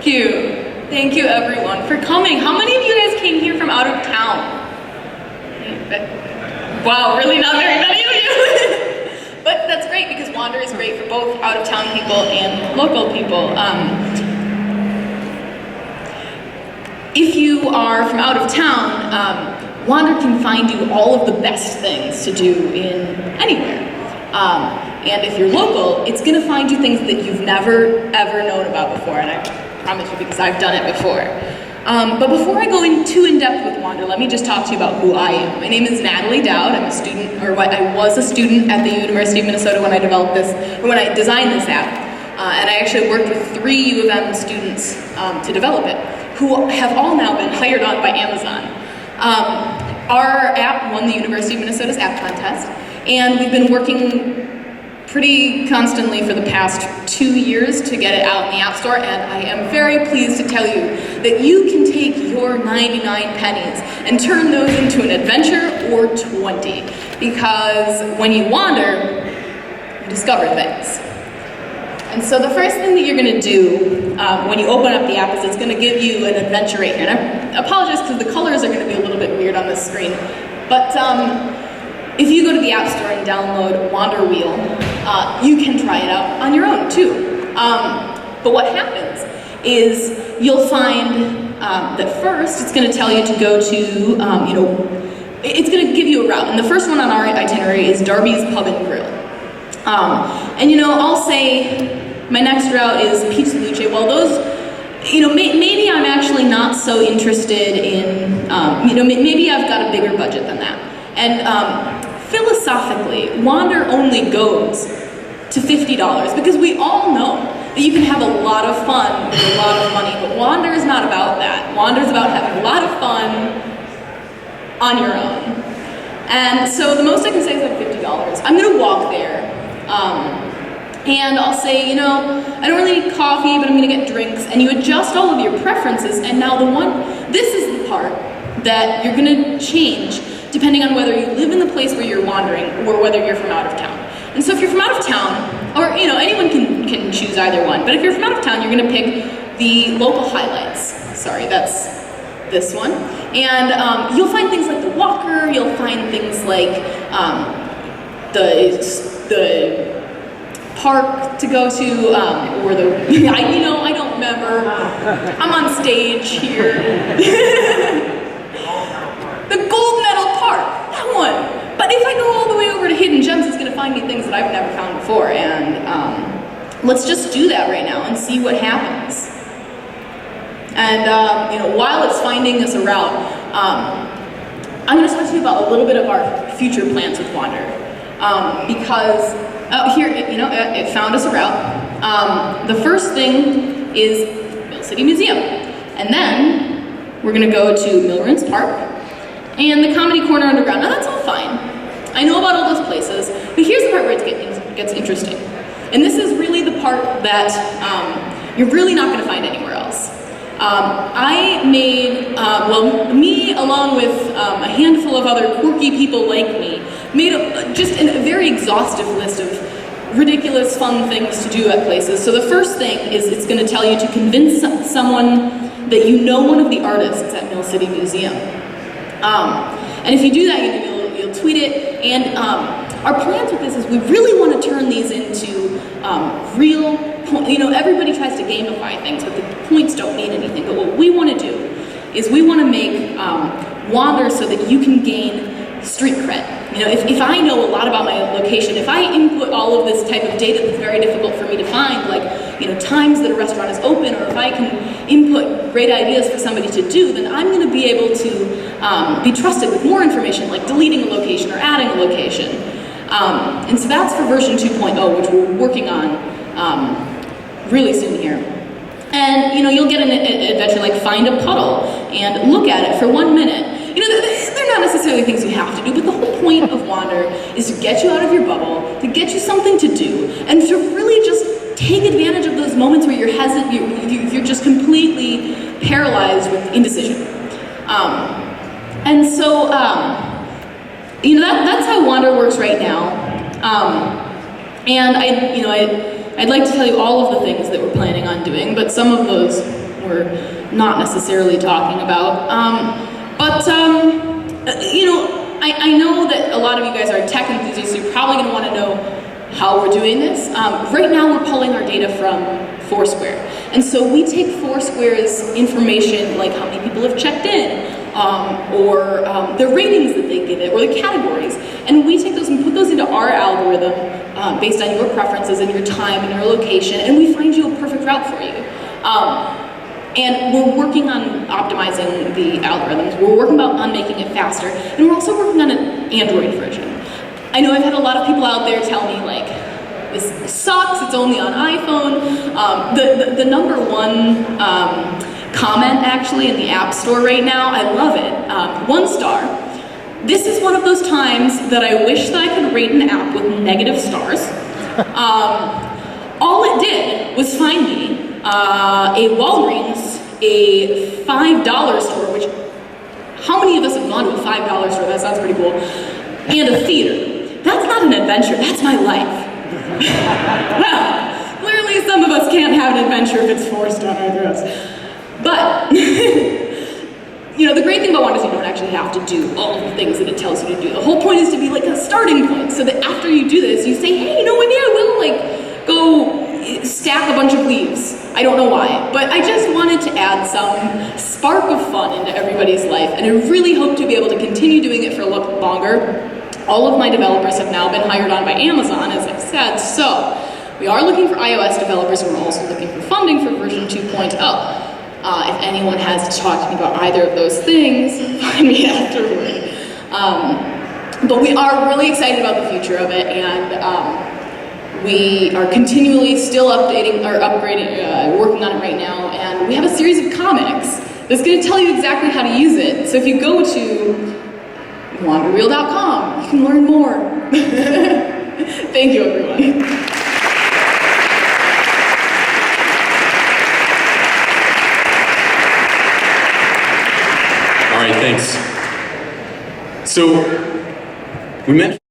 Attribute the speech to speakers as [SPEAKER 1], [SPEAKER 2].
[SPEAKER 1] you. Thank you, everyone, for coming. How many of you guys came here from out of town? Wow, really not very many of you. But that's great, because Wander is great for both out-of-town people and local people. If you are from out of town, Wander can find you all of the best things to do in anywhere. And if you're local, it's going to find you things that you've never, ever known about before, and I promise you, because I've done it before. But before I go too in-depth with Wander, let me just talk to you about who I am. My name is Natalie Dowd. I'm a student, or I was a student at the University of Minnesota when I developed this, or when I designed this app. And I actually worked with 3 U of M students to develop it, who have all now been hired on by Amazon. Our app won the University of Minnesota's app contest, and we've been working pretty constantly for the past 2 years to get it out in the App Store, and I am very pleased to tell you that you can take your 99 pennies and turn those into an adventure or 20, because when you wander, you discover things. And so the first thing that you're going to do when you open up the app is it's going to give you an adventure right here. And I apologize because the colors are going to be a little bit weird on this screen, but if you go to the App Store and download WanderWheel, you can try it out on your own too. But what happens is you'll find that first it's going to tell you to go to, it's going to give you a route. And the first one on our itinerary is Darby's Pub and Grill. And I'll say my next route is Pizza Luce. Well, those, maybe I'm actually not so interested in, maybe I've got a bigger budget than that. And philosophically, Wander only goes to $50, because we all know that you can have a lot of fun with a lot of money, but Wander is not about that. Wander is about having a lot of fun on your own. And so the most I can say is like $50. I'm gonna walk there, and I'll say, I don't really need coffee, but I'm gonna get drinks, and you adjust all of your preferences, and now this is the part that you're gonna change depending on whether you live in the place where you're wandering or whether you're from out of town. And so if you're from out of town, or anyone can choose either one, but if you're from out of town, you're gonna pick the local highlights. Sorry, that's this one. And you'll find things like the Walker, you'll find things like the park to go to, or the, I don't remember. I'm on stage here. The Gold Medal Park, that one. But if I go all the way over to Hidden Gems, it's gonna find me things that I've never found before, and let's just do that right now and see what happens. And while it's finding us a route, I'm gonna talk to you about a little bit of our future plans with Wander. Because here, it found us a route. The first thing is Mill City Museum. And then we're gonna go to Milrins Park, and the Comedy Corner Underground. Now that's all fine. I know about all those places, but here's the part where it gets interesting. And this is really the part that you're really not going to find anywhere else. I made, me along with a handful of other quirky people like me, made just a very exhaustive list of ridiculous fun things to do at places. So the first thing is it's going to tell you to convince someone that you know one of the artists at Mill City Museum. And if you do that, you'll tweet it. And our plans with this is we really want to turn these into real, everybody tries to gamify things, but the points don't mean anything. But what we want to do is we want to make Wander so that you can gain street cred. If I know a lot about my location, if I input all of this type of data that's very difficult for me to find, like times that a restaurant is open, or if I can input great ideas for somebody to do, then I'm going to be able to be trusted with more information, like deleting a location or adding a location. And so that's for version 2.0, which we're working on really soon here. And you'll get an adventure like find a puddle and look at it for 1 minute. They're not necessarily things you have to do, but the whole point of Wander is to get you out of your bubble, to get you something to do, and to really just take advantage of those moments where you're hesitant, you're just completely paralyzed with indecision. And so, that's how Wander works right now. And I'd like to tell you all of the things that we're planning on doing, but some of those we're not necessarily talking about. You know, I know that a lot of you guys are tech enthusiasts, so you're probably going to want to know how we're doing this. Right now we're pulling our data from Foursquare. And so we take Foursquare's information, like how many people have checked in, or the ratings that they give it, or the categories, and we take those and put those into our algorithm based on your preferences and your time and your location, and we find you a perfect route for you. And we're working on optimizing the algorithms. We're working on making it faster, and we're also working on an Android version. I know I've had a lot of people out there tell me, like, this sucks, it's only on iPhone. The number one comment, actually, in the App Store right now, I love it, 1 star. This is one of those times that I wish that I could rate an app with negative stars. All it did was find me a Walgreens, a $5 store, which, how many of us have gone to a $5 store? That sounds pretty cool. And a theater. That's not an adventure, that's my life. Well, clearly some of us can't have an adventure if it's forced on our throats. But, you know, the great thing about Wander is you don't actually have to do all of the things that it tells you to do. The whole point is to be like a starting point, so that after you do this, you say, hey, you know, maybe I will, like, go stack a bunch of leaves. I don't know why, but I just wanted to add some spark of fun into everybody's life, and I really hope to be able to continue doing it for a little longer. All of my developers have now been hired on by Amazon, as I've said, so we are looking for iOS developers, and we're also looking for funding for version 2.0. If anyone has to talk to me about either of those things, find me afterward. But we are really excited about the future of it, and we are continually still updating or upgrading, working on it right now, and we have a series of comics that's going to tell you exactly how to use it. So if you go to WanderWheel.com, you can learn more. Thank you, everyone.
[SPEAKER 2] All right, thanks. So we mentioned